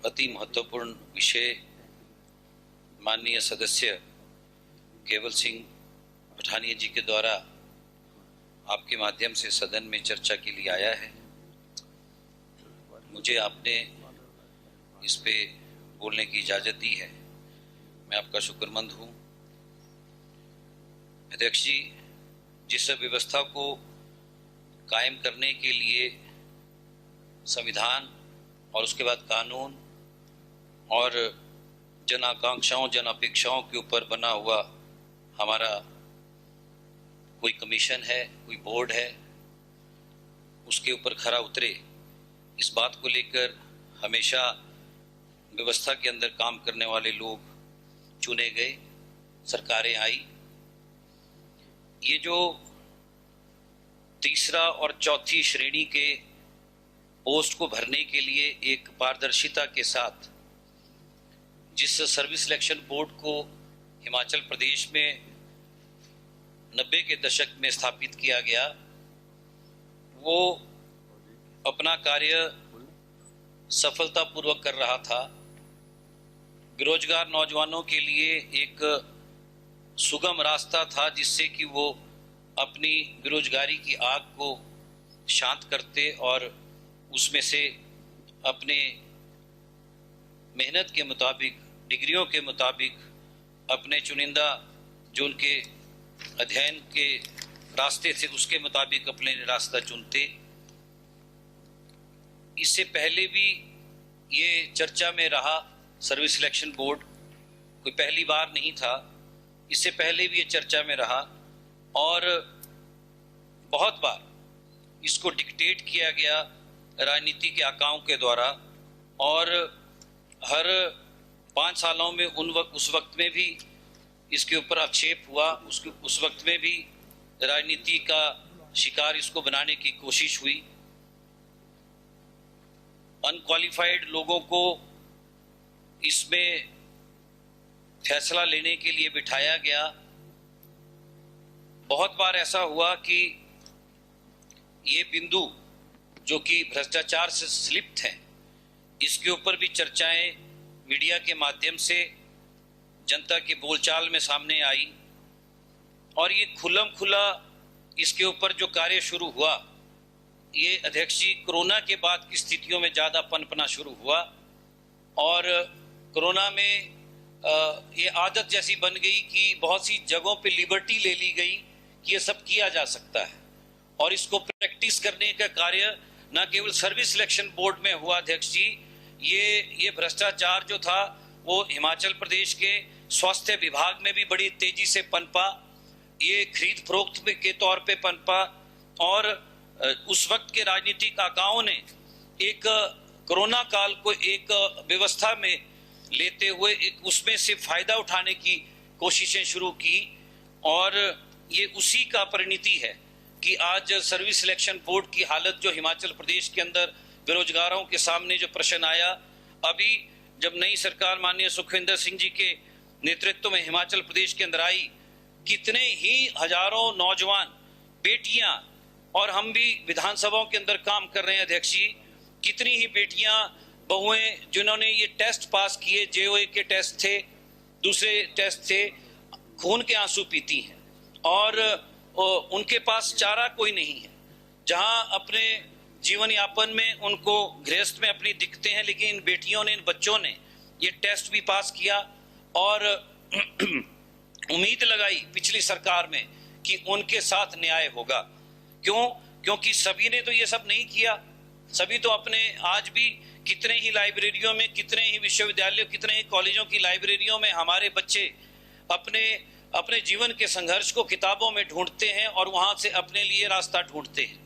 अति महत्वपूर्ण विषय माननीय सदस्य केवल सिंह पठानिया जी के द्वारा आपके माध्यम से सदन में चर्चा के लिए आया है। मुझे आपने इस पे बोलने की इजाज़त दी है, मैं आपका शुक्रमंद हूँ। अध्यक्ष जी, जिस व्यवस्था को कायम करने के लिए संविधान और उसके बाद कानून और जन आकांक्षाओं जन अपेक्षाओं के ऊपर बना हुआ हमारा कोई कमीशन है, कोई बोर्ड है, उसके ऊपर खरा उतरे, इस बात को लेकर हमेशा व्यवस्था के अंदर काम करने वाले लोग चुने गए, सरकारें आई। ये जो तीसरा और चौथी श्रेणी के पोस्ट को भरने के लिए एक पारदर्शिता के साथ जिस सर्विस सिलेक्शन बोर्ड को हिमाचल प्रदेश में 90 के दशक में स्थापित किया गया, वो अपना कार्य सफलतापूर्वक कर रहा था। बेरोजगार नौजवानों के लिए एक सुगम रास्ता था जिससे कि वो अपनी बेरोजगारी की आग को शांत करते और उसमें से अपने मेहनत के मुताबिक, डिग्रियों के मुताबिक अपने चुनिंदा जो उनके अध्ययन के रास्ते थे उसके मुताबिक अपने रास्ता चुनते। इससे पहले भी ये चर्चा में रहा, सर्विस सिलेक्शन बोर्ड कोई पहली बार नहीं था, इससे पहले भी ये चर्चा में रहा और बहुत बार इसको डिक्टेट किया गया राजनीति के आकाओं के द्वारा और हर 5 सालों में उस वक्त में भी इसके ऊपर आक्षेप हुआ, उस वक्त में भी राजनीति का शिकार इसको बनाने की कोशिश हुई। अनक्वालिफाइड लोगों को इसमें फैसला लेने के लिए बिठाया गया। बहुत बार ऐसा हुआ कि ये बिंदु जो कि भ्रष्टाचार से स्लिप्त हैं, इसके ऊपर भी चर्चाएं मीडिया के माध्यम से जनता के बोलचाल में सामने आई और ये खुल्लम खुला इसके ऊपर जो कार्य शुरू हुआ, ये अध्यक्ष जी कोरोना के बाद की स्थितियों में ज़्यादा पनपना शुरू हुआ और कोरोना में ये आदत जैसी बन गई कि बहुत सी जगहों पे लिबर्टी ले ली गई कि ये सब किया जा सकता है और इसको प्रैक्टिस करने का कार्य न केवल सर्विस सिलेक्शन बोर्ड में हुआ अध्यक्ष जी, ये भ्रष्टाचार जो था वो हिमाचल प्रदेश के स्वास्थ्य विभाग में भी बड़ी तेजी से पनपा, ये खरीद फरोख्त के तौर पे पनपा और उस वक्त के राजनीतिक आकाओं ने एक कोरोना काल को एक व्यवस्था में लेते हुए एक उसमें से फायदा उठाने की कोशिशें शुरू की और ये उसी का परिणति है कि आज सर्विस सिलेक्शन बोर्ड की हालत जो हिमाचल प्रदेश के अंदर बेरोजगारों के सामने जो प्रश्न आया, अभी जब नई सरकार माननीय सुखविंदर सिंह जी के नेतृत्व में हिमाचल प्रदेश के अंदर आई, कितने ही हजारों नौजवान बेटियां और हम भी विधानसभाओं के अंदर काम कर रहे हैं अध्यक्ष जी, कितनी ही बेटियां बहुएं जिन्होंने ये टेस्ट पास किए, जेओए के टेस्ट थे, दूसरे टेस्ट थे, खून के आंसू पीती हैं और उनके पास चारा कोई नहीं है। जहां अपने जीवन यापन में उनको गृहस्थ में अपनी दिखते हैं, लेकिन इन बेटियों ने, इन बच्चों ने ये टेस्ट भी पास किया और उम्मीद लगाई पिछली सरकार में कि उनके साथ न्याय होगा। क्योंकि सभी ने तो ये सब नहीं किया। सभी तो अपने आज भी कितने ही लाइब्रेरियों में, कितने ही विश्वविद्यालयों, कितने ही कॉलेजों की लाइब्रेरियों में हमारे बच्चे अपने जीवन के संघर्ष को किताबों में ढूंढते हैं और वहां से अपने लिए रास्ता ढूंढते हैं,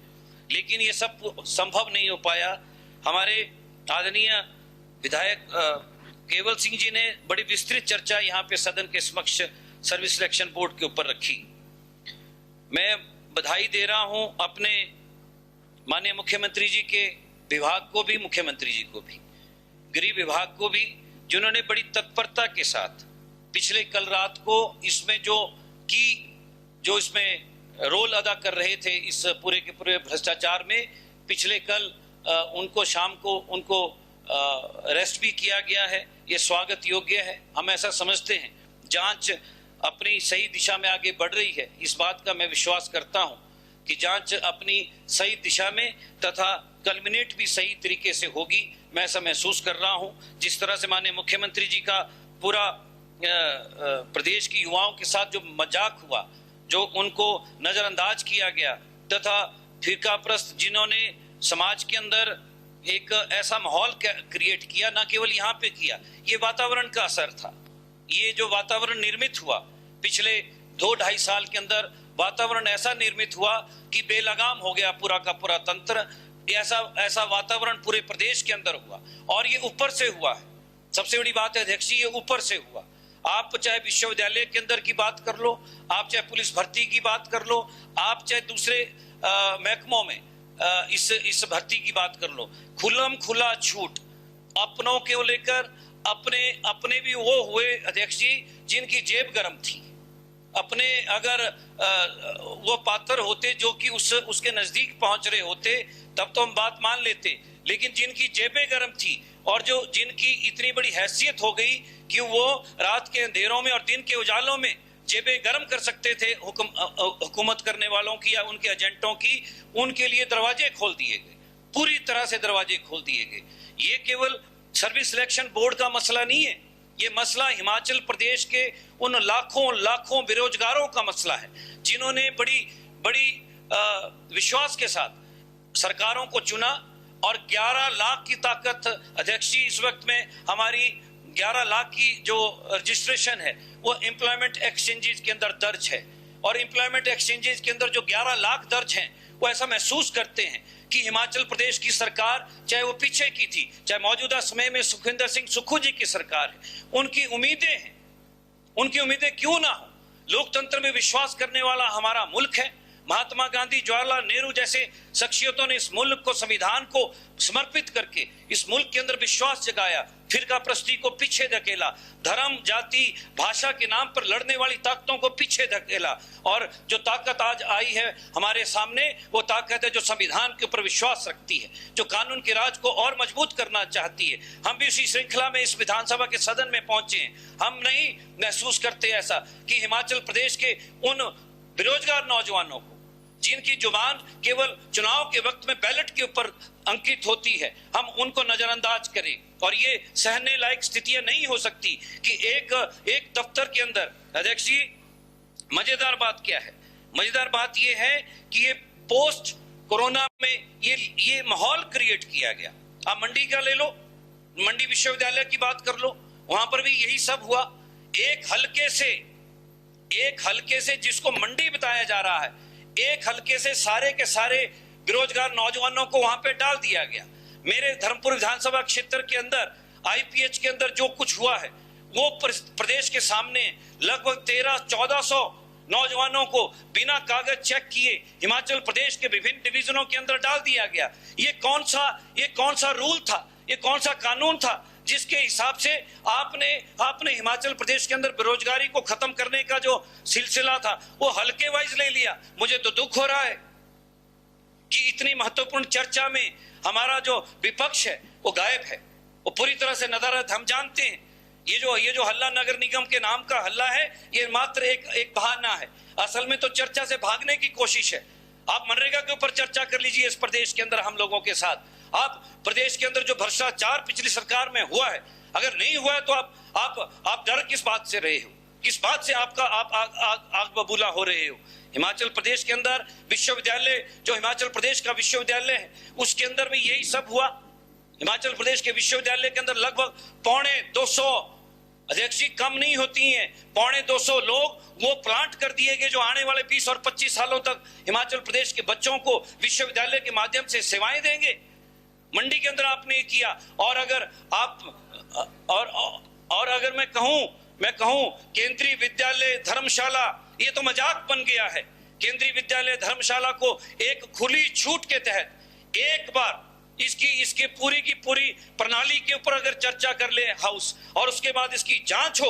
लेकिन ये सब संभव नहीं हो पाया। हमारे आदरणीय विधायक केवल सिंह जी ने बड़ी विस्तृत चर्चा यहाँ पे सदन के समक्ष सर्विस सिलेक्शन बोर्ड के ऊपर रखी। मैं बधाई दे रहा हूँ अपने माननीय मुख्यमंत्री जी के विभाग को भी, मुख्यमंत्री जी को भी, गृह विभाग को भी, जिन्होंने बड़ी तत्परता के साथ पिछले कल रात को इसमें जो इसमें रोल अदा कर रहे थे इस पूरे के पूरे भ्रष्टाचार में, पिछले कल उनको शाम को उनको अरेस्ट भी किया गया है, ये स्वागत योग्य है। हम ऐसा समझते हैं जांच अपनी सही दिशा में आगे बढ़ रही है। इस बात का मैं विश्वास करता हूं कि जांच अपनी सही दिशा में तथा कल्मिनेट भी सही तरीके से होगी। मैं ऐसा महसूस कर रहा हूं। जिस तरह से माननीय मुख्यमंत्री जी का पूरा प्रदेश की युवाओं के साथ जो मजाक हुआ, जो उनको नजरअंदाज किया गया, तथा फिरकाप्रस्त जिन्होंने समाज के अंदर एक ऐसा माहौल क्रिएट किया, न केवल यहाँ पे किया, ये वातावरण का असर था। ये जो वातावरण निर्मित हुआ पिछले 2-2.5 साल के अंदर, वातावरण ऐसा निर्मित हुआ कि बेलगाम हो गया पूरा का पूरा तंत्र। ऐसा वातावरण पूरे प्रदेश के अंदर हुआ और ये ऊपर से हुआ है। सबसे बड़ी बात है अध्यक्ष जी, ये ऊपर से हुआ। आप चाहे विश्वविद्यालय के अंदर की बात कर लो, आप चाहे पुलिस भर्ती की बात कर लो, आप चाहे दूसरे महकमों में इस भर्ती की बात कर लो, खुल्लम खुला छूट अपनों के लेकर अपने भी वो हुए अध्यक्ष जी जिनकी जेब गर्म थी। अपने अगर वो पात्र होते जो कि उसके नजदीक पहुंच रहे होते तब तो हम बात मान लेते, लेकिन जिनकी जेबें गर्म थी और जो जिनकी इतनी बड़ी हैसियत हो गई कि वो रात के अंधेरों में और दिन के उजालों में जेबें गर्म कर सकते थे हुकूमत करने वालों की या उनके एजेंटों की, उनके लिए दरवाजे खोल दिए गए, पूरी तरह से दरवाजे खोल दिए गए। ये केवल सर्विस सिलेक्शन बोर्ड का मसला नहीं है, ये मसला हिमाचल प्रदेश के उन लाखों बेरोजगारों का मसला है जिन्होंने बड़ी विश्वास के साथ सरकारों को चुना और 11 लाख की ताकत अध्यक्ष जी इस वक्त में हमारी 11 लाख की जो रजिस्ट्रेशन है वो एम्प्लॉयमेंट एक्सचेंजेस के अंदर दर्ज है। और एम्प्लॉयमेंट एक्सचेंजेस के अंदर जो 11 लाख दर्ज हैं वो ऐसा महसूस करते हैं कि हिमाचल प्रदेश की सरकार, चाहे वो पीछे की थी, चाहे मौजूदा समय में सुखविंदर सिंह सुक्खू जी की सरकार है, उनकी उम्मीदें हैं। उनकी उम्मीदें क्यों ना हो? लोकतंत्र में विश्वास करने वाला हमारा मुल्क है। महात्मा गांधी, जवाहरलाल नेहरू जैसे शख्सियतों ने इस मुल्क को, संविधान को समर्पित करके इस मुल्क के अंदर विश्वास जगाया, फिरकाप्रस्ती को पीछे धकेला, धर्म, जाति, भाषा के नाम पर लड़ने वाली ताकतों को पीछे धकेला। और जो ताकत आज आई है हमारे सामने, वो ताकत है जो संविधान के ऊपर विश्वास रखती है, जो कानून के राज को और मजबूत करना चाहती है। हम भी उसी श्रृंखला में इस विधानसभा के सदन में पहुंचे हैं। हम नहीं महसूस करते ऐसा कि हिमाचल प्रदेश के उन बेरोजगार नौजवानों को, जिनकी जुबान केवल चुनाव के वक्त में बैलेट के ऊपर अंकित होती है, हम उनको नजरअंदाज करें। और ये सहने लायक स्थितियां नहीं हो सकती कि एक दफ्तर के अंदर अध्यक्ष जी, मजेदार बात क्या है? मजेदार बात ये है कि ये पोस्ट कोरोना में ये माहौल क्रिएट किया गया। आप मंडी का ले लो, मंडी विश्वविद्यालय की बात कर लो, वहां पर भी यही सब हुआ। एक हल्के से जिसको मंडी बताया जा रहा है, एक हल्के से सारे के सारे बेरोजगार नौजवानों को वहां पे डाल दिया गया। मेरे धर्मपुर विधानसभा क्षेत्र के अंदर आईपीएच के अंदर जो कुछ हुआ है वो प्रदेश के सामने लगभग 1300-1400 नौजवानों को बिना कागज चेक किए हिमाचल प्रदेश के विभिन्न डिवीजनों के अंदर डाल दिया गया। ये कौन सा रूल था, ये कौन सा कानून था जिसके हिसाब से आपने हिमाचल प्रदेश के अंदर बेरोजगारी को खत्म करने का जो सिलसिला था वो हल्के वाइज ले लिया? मुझे तो दुख हो रहा है कि इतनी महत्वपूर्ण चर्चा में हमारा जो विपक्ष है वो गायब है, वो पूरी तरह से नदारद। हम जानते हैं ये जो हल्ला नगर निगम के नाम का हल्ला है, ये मात्र एक बहाना है। असल में तो चर्चा से भागने की कोशिश है। आप मनरेगा के ऊपर चर्चा कर लीजिए इस प्रदेश के अंदर हम लोगों के साथ। आप प्रदेश के अंदर जो भ्रष्टाचार पिछली सरकार में हुआ है, अगर नहीं हुआ है तो आप डर किस बात से रहे हो? किस बात से आप आग बबूला हो रहे हो? हिमाचल प्रदेश के अंदर विश्वविद्यालय, जो हिमाचल प्रदेश का विश्वविद्यालय है, उसके अंदर भी यही सब हुआ। हिमाचल प्रदेश के विश्वविद्यालय के अंदर लगभग 250 अध्यक्ष जी कम नहीं होती हैं, 250 लोग वो प्लांट कर दिए गए जो आने वाले 20 और 25 सालों तक हिमाचल प्रदेश के बच्चों को विश्वविद्यालय के माध्यम से सेवाएं देंगे। मंडी के अंदर आपने किया। और अगर मैं कहूं केंद्रीय विद्यालय धर्मशाला, ये तो मजाक बन गया है। केंद्रीय विद्यालय धर्मशाला को एक खुली छूट के तहत एक बार इसकी पूरी की पूरी प्रणाली के ऊपर अगर चर्चा कर ले हाउस, और उसके बाद इसकी जांच हो,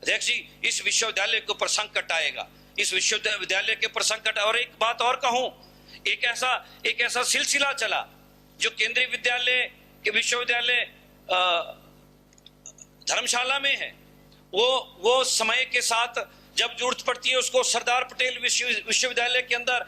अध्यक्ष जी, इस विश्वविद्यालय के ऊपर संकट आएगा। इस विश्वविद्यालय के ऊपर संकट। और एक बात और कहूं, एक ऐसा सिलसिला चला जो केंद्रीय विद्यालय कि विश्वविद्यालय धर्मशाला में है, वो समय के साथ जब जरूरत पड़ती है उसको सरदार पटेल विश्वविद्यालय के अंदर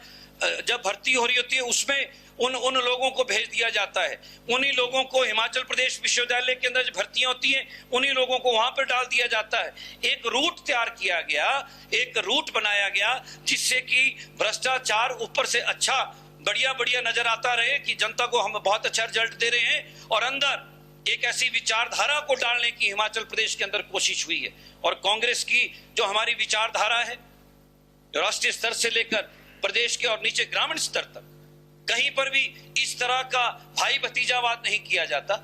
जब भर्ती हो रही होती है उसमें उन लोगों को भेज दिया जाता है। उन्हीं लोगों को हिमाचल प्रदेश विश्वविद्यालय के अंदर जो भर्तियां होती हैं उन्हीं लोगों को वहां पर डाल दिया जाता है। एक रूट तैयार किया गया, एक रूट बनाया गया जिससे कि भ्रष्टाचार ऊपर से अच्छा बढ़िया नजर आता रहे कि जनता को हम बहुत अच्छा रिजल्ट दे रहे हैं, और अंदर एक ऐसी विचारधारा को डालने की हिमाचल प्रदेश के अंदर कोशिश हुई है। और कांग्रेस की जो हमारी विचारधारा है, राष्ट्रीय स्तर से लेकर प्रदेश के और नीचे ग्रामीण स्तर तक, कहीं पर भी इस तरह का भाई भतीजावाद नहीं किया जाता,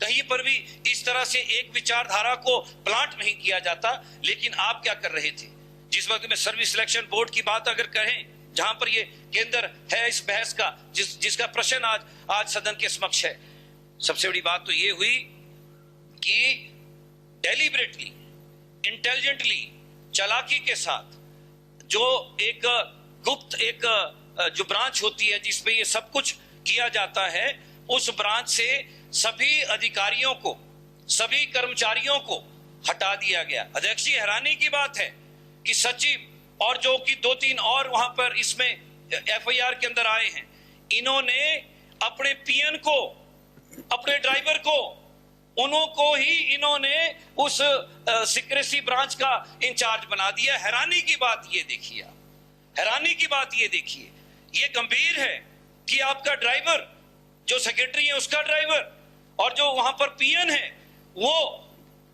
कहीं पर भी इस तरह से एक विचारधारा को प्लांट नहीं किया जाता। लेकिन आप क्या कर रहे थे जिस वक्त में सर्विस सिलेक्शन बोर्ड की बात अगर करें, जहां पर ये केंद्र है इस बहस का, जिसका प्रश्न आज सदन के समक्ष है, सबसे बड़ी बात तो ये हुई कि डेलिबरेटली, इंटेलिजेंटली, चालाकी के साथ जो एक गुप्त एक जो ब्रांच होती है जिसमें ये सब कुछ किया जाता है, उस ब्रांच से सभी अधिकारियों को, सभी कर्मचारियों को हटा दिया गया। अध्यक्ष जी, हैरानी की बात है कि सचिव और जो कि 2-3 और वहां पर इसमें एफआईआर के अंदर आए हैं, इन्होंने अपने पीएन को, अपने ड्राइवर को, उनको ही इन्होंने उस सीक्रेसी ब्रांच का इंचार्ज बना दिया। हैरानी की बात ये देखिए, हैरानी की बात ये देखिए, ये गंभीर है कि आपका ड्राइवर, जो सेक्रेटरी है उसका ड्राइवर और जो वहां पर पीएन है, वो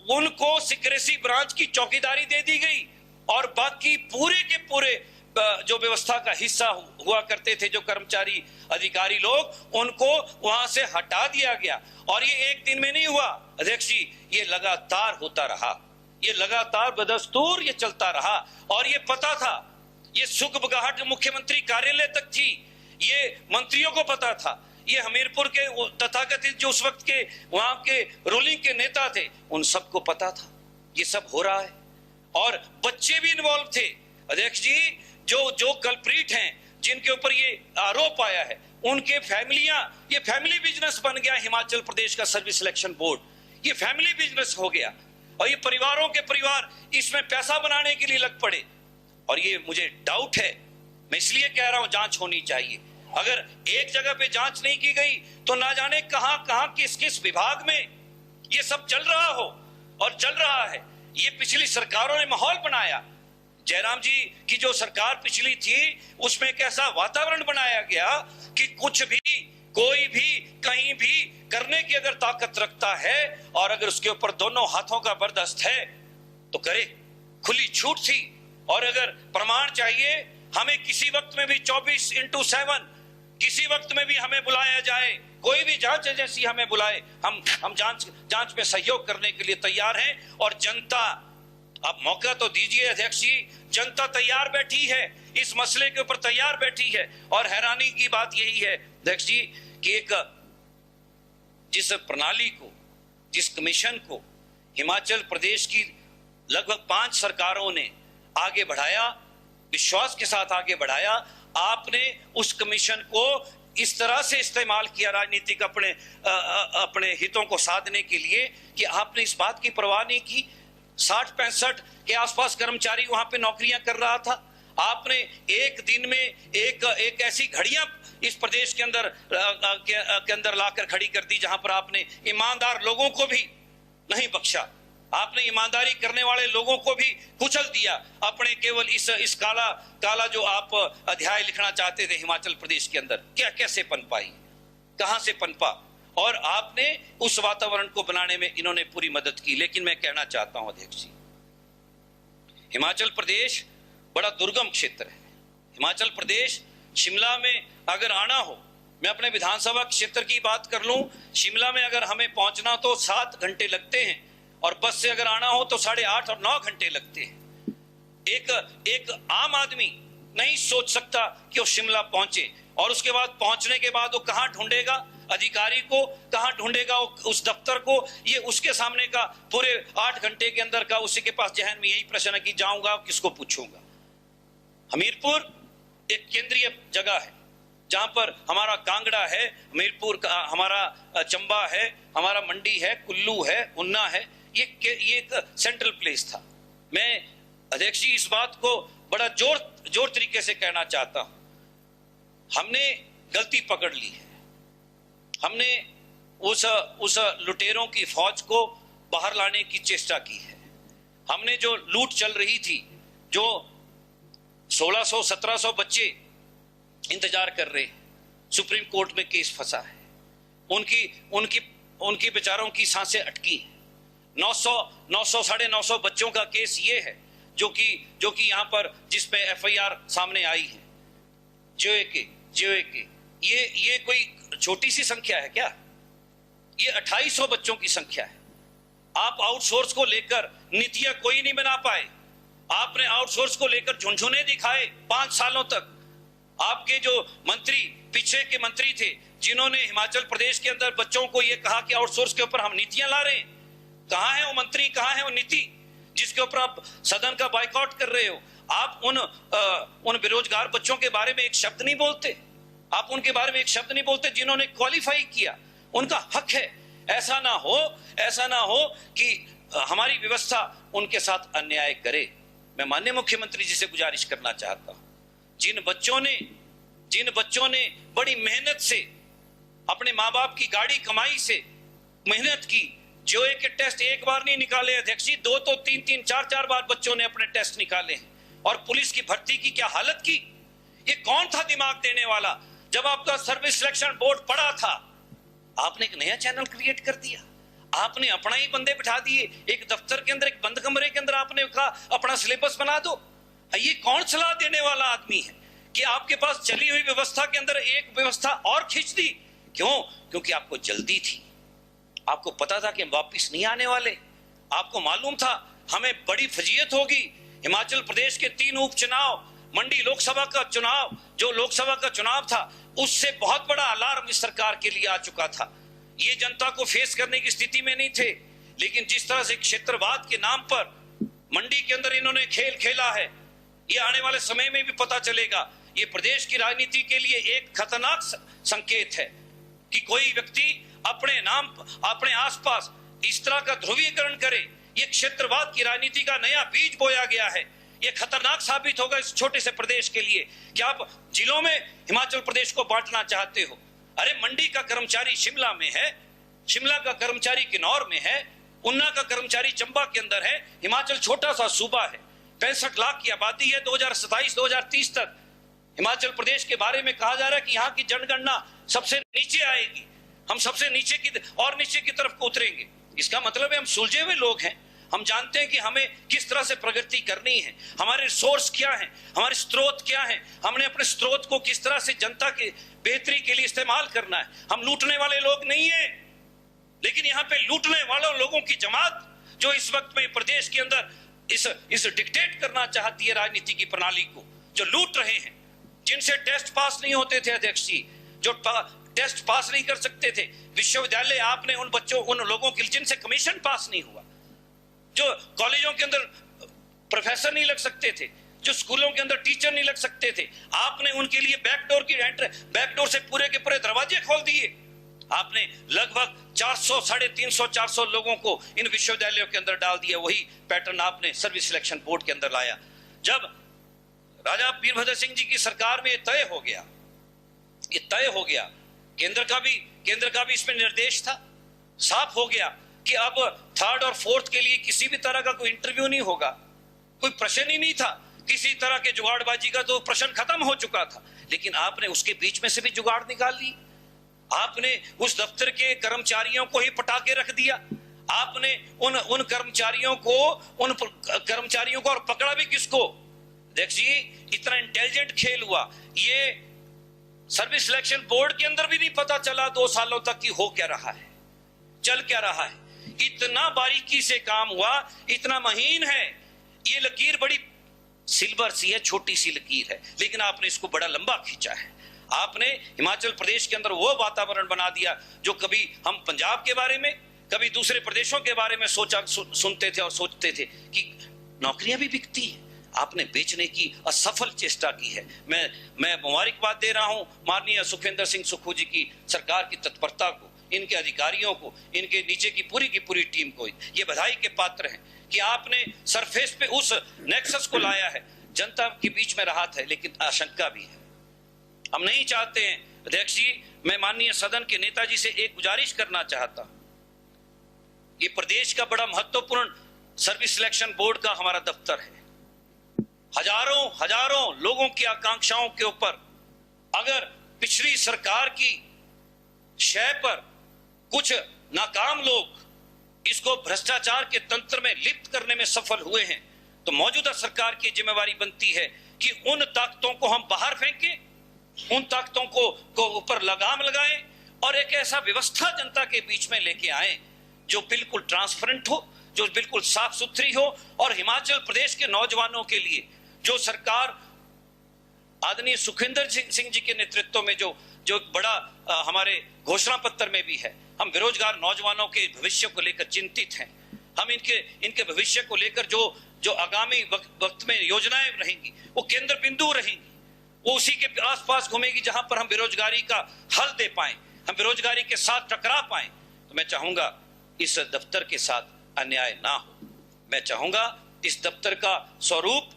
उनको सीक्रेसी ब्रांच की चौकीदारी दे दी गई, और बाकी पूरे के पूरे जो व्यवस्था का हिस्सा हुआ करते थे जो कर्मचारी अधिकारी लोग, उनको वहां से हटा दिया गया। और ये एक दिन में नहीं हुआ अध्यक्ष जी, ये लगातार होता रहा, ये लगातार बदस्तूर ये चलता रहा। और ये पता था, ये सुगबगाहट मुख्यमंत्री कार्यालय तक थी, ये मंत्रियों को पता था, ये हमीरपुर के तथाकथित जो उस वक्त के वहां के रूलिंग के नेता थे, उन सबको पता था ये सब हो रहा है। और बच्चे भी इन्वॉल्व थे अध्यक्ष जी, जो कल्प्रीट हैं, जिनके ऊपर ये आरोप आया है, उनके फैमिलियां, ये फैमिली बिजनेस बन गया हिमाचल प्रदेश का सर्विस सिलेक्शन बोर्ड, ये फैमिली बिजनेस हो गया, और ये परिवारों के परिवार इसमें पैसा बनाने के लिए लग पड़े। और ये मुझे डाउट है, मैं इसलिए कह रहा हूं जांच होनी चाहिए। अगर एक जगह पे जांच नहीं की गई तो ना जाने कहां कहां किस विभाग में ये सब चल रहा हो, और चल रहा है। ये पिछली सरकारों ने माहौल बनाया, जयराम जी की जो सरकार पिछली थी उसमें एक ऐसा वातावरण बनाया गया कि कुछ भी, कोई भी, कहीं भी करने की अगर ताकत रखता है और अगर उसके ऊपर दोनों हाथों का बर्दाश्त है तो करे, खुली छूट थी। और अगर प्रमाण चाहिए, हमें किसी वक्त में भी 24/7 किसी वक्त में भी हमें बुलाया जाए, कोई भी जांच एजेंसी हमें बुलाए, हम जांच में सहयोग करने के लिए तैयार हैं। और जनता, अब मौका तो दीजिए अध्यक्ष जी, जनता तैयार बैठी है, इस मसले के ऊपर तैयार बैठी है। और हैरानी की बात यही है अध्यक्ष जी कि एक जिस प्रणाली को, जिस कमीशन को हिमाचल प्रदेश की लगभग 5 सरकारों ने आगे बढ़ाया, विश्वास के साथ आगे बढ़ाया, आपने उस कमीशन को इस तरह से इस्तेमाल किया राजनीतिक अपने हितों को साधने के लिए कि आपने इस बात की परवाह नहीं की। 60-65 के आसपास कर्मचारी वहां पे नौकरियां कर रहा था, आपने एक दिन में एक ऐसी घड़ियां इस प्रदेश के अंदर लाकर खड़ी कर दी जहां पर आपने ईमानदार लोगों को भी नहीं बख्शा, आपने ईमानदारी करने वाले लोगों को भी कुचल दिया। अपने केवल इस काला जो आप अध्याय लिखना चाहते थे हिमाचल प्रदेश के अंदर, क्या कैसे पनपाई, कहां से पनपा, और आपने उस वातावरण को बनाने में इन्होंने पूरी मदद की। लेकिन मैं कहना चाहता हूं अध्यक्ष जी, हिमाचल प्रदेश बड़ा दुर्गम क्षेत्र है। हिमाचल प्रदेश, शिमला में अगर आना हो, मैं अपने विधानसभा क्षेत्र की बात कर लूं, शिमला में अगर हमें पहुंचना तो 7 घंटे लगते हैं, और बस से अगर आना हो तो 8.5 और 9 घंटे लगते हैं। एक आम आदमी नहीं सोच सकता कि वो शिमला पहुंचे, और उसके बाद पहुंचने के बाद वो कहां ढूंढेगा अधिकारी को, कहां ढूंढेगा उस दफ्तर को। ये उसके सामने का पूरे 8 घंटे के अंदर का उसी के पास जहन में यही प्रश्न है कि जाऊंगा किसको पूछूंगा। हमीरपुर एक केंद्रीय जगह है, जहां पर हमारा कांगड़ा है, हमीरपुर का हमारा चंबा है, हमारा मंडी है, कुल्लू है, उन्ना है, ये एक सेंट्रल प्लेस था। मैं अध्यक्ष जी इस बात को बड़ा जोर तरीके से कहना चाहता हूं, हमने गलती पकड़ ली है। हमने उस लुटेरों की फौज को बाहर लाने की चेष्टा की है। हमने जो लूट चल रही थी, जो 1600-1700 बच्चे इंतजार कर रहे हैं, सुप्रीम कोर्ट में केस फंसा है, उनकी बेचारों की सांसें अटकी हैं। 900 बच्चों का केस ये है जो कि यहां पर जिसमें एफआईआर सामने आई है, जेओए के ये कोई छोटी सी संख्या है क्या? ये 2800 बच्चों की संख्या है। आप आउटसोर्स को लेकर नीतियां कोई नहीं बना पाए। आपने आउटसोर्स को लेकर झुनझुने दिखाए 5 सालों तक। आपके जो मंत्री, पीछे के मंत्री थे, जिन्होंने हिमाचल प्रदेश के अंदर बच्चों को यह कहा कि आउटसोर्स के ऊपर हम नीतियां ला रहे हैं, कहां है वो मंत्री, कहां है वो नीति जिसके ऊपर आप सदन का बायकॉट कर रहे हो? आप उन बेरोजगार बच्चों के बारे में एक शब्द नहीं बोलते। आप उनके बारे में एक शब्द नहीं बोलते जिन्होंने क्वालिफाई किया। उनका हक है। ऐसा ना हो कि हमारी व्यवस्था उनके साथ अन्याय करे। मैं माननीय मुख्यमंत्री जी से गुजारिश करना चाहता हूं, जिन बच्चों ने बड़ी मेहनत से अपने माँ बाप की गाड़ी कमाई से मेहनत की, जेओए के टेस्ट एक बार नहीं निकाले अध्यक्ष जी, 2 तो 3 4 बार बच्चों ने अपने टेस्ट निकाले हैं। और पुलिस की भर्ती की क्या हालत की। ये कौन था दिमाग देने वाला? जब आपका सर्विस सिलेक्शन बोर्ड पड़ा था, आपने एक नया चैनल क्रिएट कर दिया। आपने अपना ही बंदे बिठा दिए एक दफ्तर के अंदर, एक बंद कमरे के अंदर। आपने कहा अपना सिलेबस बना दो। ये कौन सलाह देने वाला आदमी है कि आपके पास चली हुई व्यवस्था के अंदर एक व्यवस्था और खींच दी? क्यों? क्योंकि आपको जल्दी थी। आपको पता था कि हम वापिस नहीं आने वाले। आपको मालूम था हमें बड़ी फजीयत होगी। हिमाचल प्रदेश के 3 उपचुनाव, मंडी लोकसभा का चुनाव, जो लोकसभा का चुनाव था, उससे बहुत बड़ा अलार्म इस सरकार के लिए आ चुका था। ये जनता को फेस करने की स्थिति में नहीं थे। लेकिन जिस तरह से क्षेत्रवाद के नाम पर मंडी के अंदर इन्होंने खेल खेला है, ये आने वाले समय में भी पता चलेगा। ये प्रदेश की राजनीति के लिए एक खतरनाक संकेत है कि कोई व्यक्ति अपने आसपास इस तरह का ध्रुवीकरण करे। ये क्षेत्रवाद की राजनीति का नया बीज बोया गया है। ये खतरनाक साबित होगा इस छोटे से प्रदेश के लिए कि आप जिलों में हिमाचल प्रदेश को बांटना चाहते हो। अरे मंडी का कर्मचारी शिमला में है, शिमला का कर्मचारी किन्नौर में है, उन्ना का कर्मचारी चंबा के अंदर है। हिमाचल छोटा सा सूबा है, 65 लाख की आबादी है। 2027-2030 तक हिमाचल प्रदेश के बारे में कहा जा रहा है कि यहाँ की जनगणना सबसे नीचे आएगी। हम सबसे नीचे की तरफ को उतरेंगे। इसका मतलब है हम सुलझे हुए लोग हैं। हम जानते हैं कि हमें किस तरह से प्रगति करनी है, हमारे रिसोर्स क्या हैं, हमारे स्रोत क्या हैं, हमने अपने स्रोत को किस तरह से जनता के बेहतरी के लिए इस्तेमाल करना है। हम लूटने वाले लोग नहीं है। लेकिन यहाँ पे लूटने वालों लोगों की जमात जो इस वक्त में प्रदेश के अंदर इस डिक्टेट करना चाहती है राजनीति की प्रणाली को, जो लूट रहे हैं, जिनसे टेस्ट पास नहीं होते थे अध्यक्ष जी, जो टेस्ट पास नहीं कर सकते थे विश्वविद्यालय, आपने उन लोगों के जिनसे कमीशन पास नहीं हुआ, जो कॉलेजों के अंदर प्रोफेसर नहीं लग सकते थे, जो स्कूलों के अंदर टीचर नहीं लग सकते थे, आपने उनके लिए बैकडोर से पूरे के पूरे दरवाजे खोल दिए। आपने लगभग 350-400 लोगों को इन विश्वविद्यालयों के अंदर डाल दिया। वही पैटर्न आपने सर्विस सिलेक्शन बोर्ड के अंदर लाया। जब राजा वीरभद्र सिंह जी की सरकार में ये तय हो गया, केंद्र का भी इसमें निर्देश था, साफ हो गया कि अब 3rd और 4th के लिए किसी भी तरह का कोई इंटरव्यू नहीं होगा। कोई प्रश्न ही नहीं था किसी तरह के जुगाड़बाजी का, तो प्रश्न खत्म हो चुका था। लेकिन आपने उसके बीच में से भी जुगाड़ निकाल ली। आपने उस दफ्तर के कर्मचारियों को ही पटा के रख दिया। आपने उन कर्मचारियों को और पकड़ा भी किसको? देखिए, इतना इंटेलिजेंट खेल हुआ। ये सर्विस सिलेक्शन बोर्ड के अंदर भी नहीं पता चला 2 सालों तक कि हो क्या रहा है, चल क्या रहा है। इतना बारीकी से काम हुआ, इतना महीन है। ये लकीर बड़ी सिल्वर सी है, छोटी सी लकीर है, लेकिन आपने इसको बड़ा लंबा खींचा है। आपने हिमाचल प्रदेश के अंदर वो वातावरण बना दिया जो कभी हम पंजाब के बारे में, कभी दूसरे प्रदेशों के बारे में सुनते थे और सोचते थे कि नौकरियां भी बिकती हैं। आपने बेचने की असफल चेष्टा की है। मैं मुबारकबाद दे रहा हूं माननीय सुखविंदर सिंह सुक्खू जी की सरकार की तत्परता को, इनके अधिकारियों को, इनके नीचे की पूरी टीम को। ये बधाई के पात्र हैं कि आपने सरफेस पे उस नेक्सस को लाया है। जनता के बीच में राहत है, लेकिन आशंका भी है। हम नहीं चाहते हैं। अध्यक्ष जी, मैं माननीय सदन के नेताजी से एक गुजारिश करना चाहता हूं। ये प्रदेश का बड़ा महत्वपूर्ण सर्विस सिलेक्शन बोर्ड का हमारा दफ्तर है। हजारों लोगों की आकांक्षाओं के ऊपर अगर पिछली सरकार की शय पर कुछ नाकाम लोग इसको भ्रष्टाचार के तंत्र में लिप्त करने में सफल हुए हैं, तो मौजूदा सरकार की जिम्मेवारी बनती है कि उन ताकतों को हम बाहर फेंकें, उन ताकतों को ऊपर लगाम लगाएं और एक ऐसा व्यवस्था जनता के बीच में लेके आए जो बिल्कुल ट्रांसपेरेंट हो, जो बिल्कुल साफ सुथरी हो। और हिमाचल प्रदेश के नौजवानों के लिए जो सरकार आदरणीय सुखविंदर सिंह जी के नेतृत्व में जो बड़ा हमारे घोषणा पत्र में भी है, हम बेरोजगार नौजवानों के भविष्य को लेकर चिंतित हैं। हम इनके भविष्य को लेकर जो आगामी वक्त में योजनाएं रहेंगी वो केंद्र बिंदु रहेंगी, वो उसी के आसपास घूमेगी जहां पर हम बेरोजगारी का हल दे पाए, हम बेरोजगारी के साथ टकरा पाए। तो मैं चाहूंगा इस दफ्तर के साथ अन्याय ना हो। मैं चाहूंगा इस दफ्तर का स्वरूप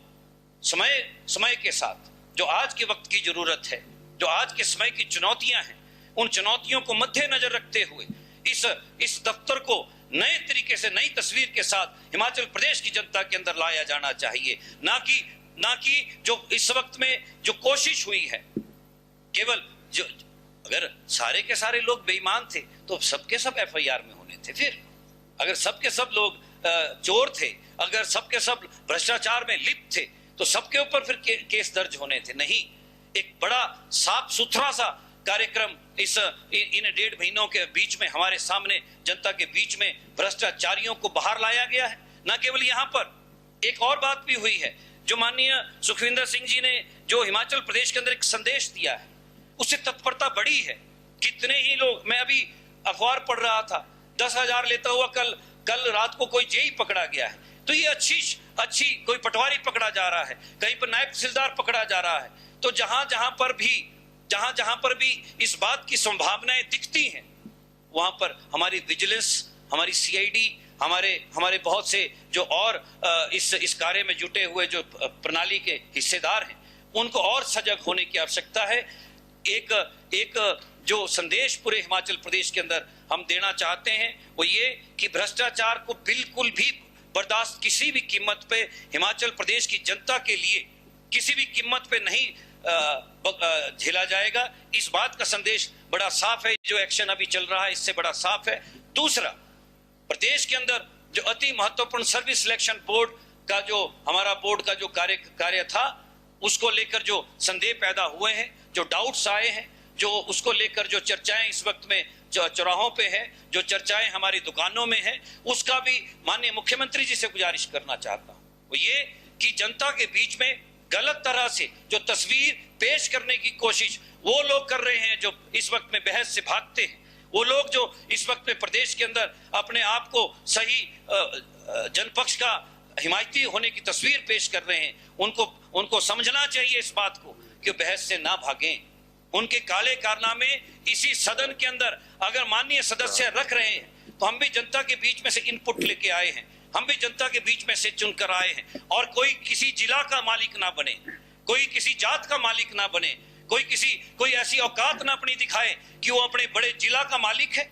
समय के साथ जो आज के वक्त की जरूरत है, जो आज के समय की चुनौतियां हैं, उन चुनौतियों को मद्देनजर रखते हुए इस दफ्तर को नए तरीके से, नई तस्वीर के साथ हिमाचल प्रदेश की जनता के अंदर लाया जाना चाहिए। ना कि जो इस वक्त में जो कोशिश हुई है, केवल जो अगर सारे के सारे लोग बेईमान थे तो सबके सब एफआईआर में होने थे। फिर अगर सबके सब लोग चोर थे, अगर सबके सब भ्रष्टाचार में लिप्त थे, तो सबके ऊपर फिर केस दर्ज होने थे। नहीं, एक बड़ा साफ सुथरा सा कार्यक्रम इन 1.5 महीनों के बीच में हमारे सामने जनता के बीच में भ्रष्टाचारियों को बाहर लाया गया है। न केवल यहाँ पर एक और बात भी हुई है, जो माननीय सुखविंदर सिंह जी ने जो हिमाचल प्रदेश के अंदर एक संदेश दिया है, उससे तत्परता बढ़ी है। कितने ही लोग, मैं अभी अखबार पढ़ रहा था, 10,000 लेता हुआ कल रात को कोई जेई पकड़ा गया है। तो ये अच्छी कोई पटवारी पकड़ा जा रहा है, कहीं पर नायब तहसीलदार पकड़ा जा रहा है। तो जहां पर भी इस बात की संभावनाएं दिखती हैं, वहां पर हमारी विजिलेंस, हमारी सीआईडी, हमारे बहुत से जो और इस कार्य में जुटे हुए जो प्रणाली के हिस्सेदार हैं, उनको और सजग होने की आवश्यकता है। एक जो संदेश पूरे हिमाचल प्रदेश के अंदर हम देना चाहते हैं वो ये कि भ्रष्टाचार को बिल्कुल भी बर्दाश्त किसी भी कीमत पे हिमाचल प्रदेश की जनता के लिए किसी भी कीमत पे नहीं झेला जाएगा। इस बात का संदेश बड़ा साफ है, जो एक्शन अभी चल रहा है इससे बड़ा साफ है। दूसरा, प्रदेश के अंदर जो अति महत्वपूर्ण सर्विस सिलेक्शन बोर्ड का जो हमारा बोर्ड का जो कार्य था, उसको लेकर जो संदेह पैदा हुए हैं, जो डाउट्स आए हैं, जो उसको लेकर जो चर्चाएं इस वक्त में जो चौराहों पे है, जो चर्चाएं हमारी दुकानों में है, उसका भी माननीय मुख्यमंत्री जी से गुजारिश करना चाहता हूं। वो ये कि जनता के बीच में गलत तरह से जो तस्वीर पेश करने की कोशिश वो लोग कर रहे हैं, जो इस वक्त में बहस से भागते हैं, वो लोग जो इस वक्त में प्रदेश के अंदर अपने आप को सही जनपक्ष का हिमायती होने की तस्वीर पेश कर रहे हैं, उनको समझना चाहिए इस बात को कि बहस से ना भागें। उनके काले कारनामे इसी सदन के अंदर अगर माननीय सदस्य रख रहे हैं, तो हम भी जनता के बीच में से इनपुट लेके आए हैं, हम भी जनता के बीच में से चुनकर आए हैं। और कोई किसी जिला का मालिक ना बने, कोई किसी जात का मालिक ना बने, कोई ऐसी औकात ना अपनी दिखाए कि वो अपने बड़े जिला का मालिक है,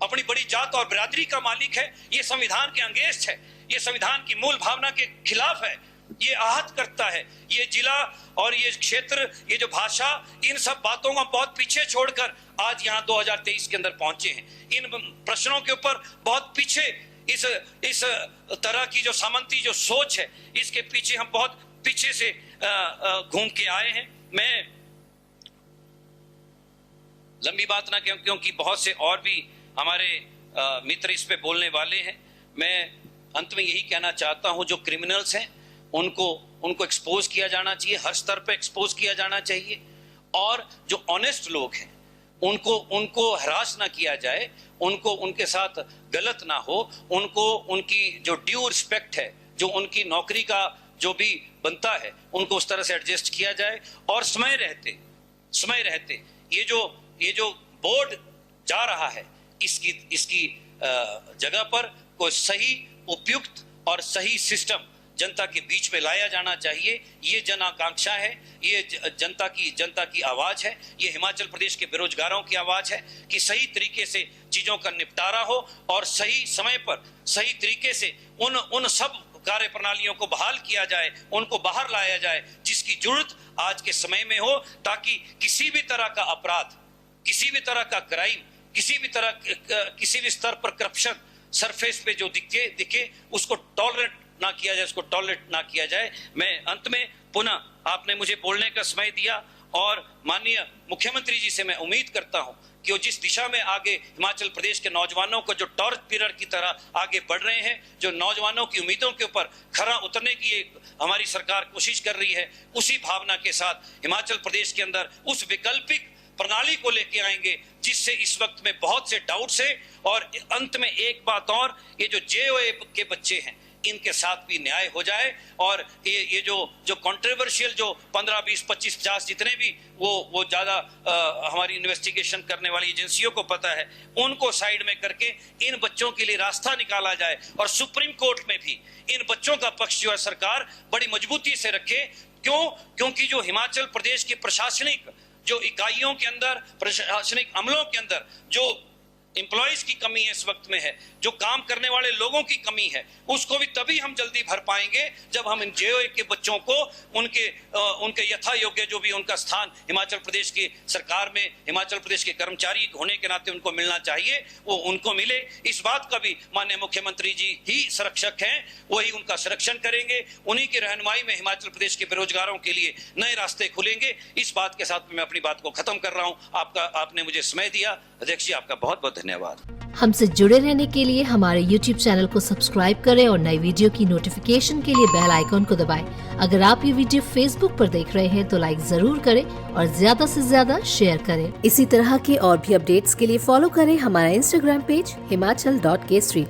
अपनी बड़ी जात और बिरादरी का मालिक है। ये संविधान के अंगेस्ट है, ये संविधान की मूल भावना के खिलाफ है, ये आहत करता है। ये जिला और ये क्षेत्र, ये जो भाषा, इन सब बातों को बहुत पीछे छोड़कर आज यहाँ 2023 के अंदर पहुंचे हैं। इन प्रश्नों के ऊपर बहुत पीछे इस तरह की जो सामंती जो सोच है, इसके पीछे हम बहुत पीछे से घूम के आए हैं। मैं लंबी बात ना कहूं, क्योंकि बहुत से और भी हमारे मित्र इस पे बोलने वाले हैं। मैं अंत में यही कहना चाहता हूं, जो क्रिमिनल्स हैं उनको एक्सपोज किया जाना चाहिए, हर स्तर पे एक्सपोज किया जाना चाहिए। और जो ऑनेस्ट लोग हैं उनको हरास ना किया जाए, उनके साथ गलत ना हो, उनको उनकी जो ड्यू रिस्पेक्ट है, जो उनकी नौकरी का जो भी बनता है उनको उस तरह से एडजस्ट किया जाए, और समय रहते ये जो बोर्ड जा रहा है इसकी जगह पर कोई सही, उपयुक्त और सही सिस्टम जनता के बीच में लाया जाना चाहिए। ये जन आकांक्षा है, ये जनता की आवाज है, ये हिमाचल प्रदेश के बेरोजगारों की आवाज है कि सही तरीके से चीजों का निपटारा हो और सही समय पर सही तरीके से उन सब कार्य प्रणालियों को बहाल किया जाए, उनको बाहर लाया जाए जिसकी जरूरत आज के समय में हो, ताकि किसी भी तरह का अपराध, किसी भी तरह का क्राइम, किसी भी स्तर पर करप्शन सरफेस पे जो दिखे उसको टॉलरेट ना किया जाए। मैं अंत में पुनः आपने मुझे बोलने का समय दिया, और माननीय मुख्यमंत्री जी से मैं उम्मीद करता हूं कि वो जिस दिशा में आगे हिमाचल प्रदेश के नौजवानों को जो टॉर्च बीरर की तरह आगे बढ़ रहे हैं, जो नौजवानों की उम्मीदों के ऊपर खरा उतरने की एक हमारी सरकार कोशिश कर रही है, उसी भावना के साथ हिमाचल प्रदेश के अंदर उस वैकल्पिक प्रणाली को लेके आएंगे जिससे इस वक्त में बहुत से डाउट्स है। और अंत में एक बात और, ये जो जेओए के बच्चे हैं इनके साथ भी न्याय हो जाए, और ये जो कंट्रोवर्शियल जो 15, 20, 25, 50 जितने भी वो ज्यादा हमारी इन्वेस्टिगेशन करने वाली एजेंसियों को पता है, उनको साइड में करके इन बच्चों के लिए रास्ता निकाला जाए, और सुप्रीम कोर्ट में भी इन बच्चों का पक्ष जो है सरकार बड़ी मजबूती से रखे। क्योंकि जो हिमाचल प्रदेश की प्रशासनिक जो इकाइयों के अंदर, प्रशासनिक अमलों के अंदर जो एम्प्लॉइज की कमी है इस वक्त में है, जो काम करने वाले लोगों की कमी है, उसको भी तभी हम जल्दी भर पाएंगे जब हम इन जेओए के बच्चों को उनके यथा योग्य जो भी उनका स्थान हिमाचल प्रदेश की सरकार में, हिमाचल प्रदेश के कर्मचारी होने के नाते उनको मिलना चाहिए, वो उनको मिले। इस बात का भी माननीय मुख्यमंत्री जी ही संरक्षक हैं, वही उनका संरक्षण करेंगे। उन्हीं की रहनुमाई में हिमाचल प्रदेश के बेरोजगारों के लिए नए रास्ते खुलेंगे। इस बात के साथ मैं अपनी बात को खत्म कर रहा हूं। आपने मुझे समय दिया, अध्यक्ष जी आपका बहुत बहुत धन्यवाद। हमसे जुड़े रहने के लिए हमारे YouTube चैनल को सब्सक्राइब करें और नई वीडियो की नोटिफिकेशन के लिए बेल आइकॉन को दबाएं। अगर आप ये वीडियो Facebook पर देख रहे हैं तो लाइक जरूर करें और ज्यादा से ज्यादा शेयर करें। इसी तरह के और भी अपडेट्स के लिए फॉलो करें हमारा Instagram पेज himachal.kesri।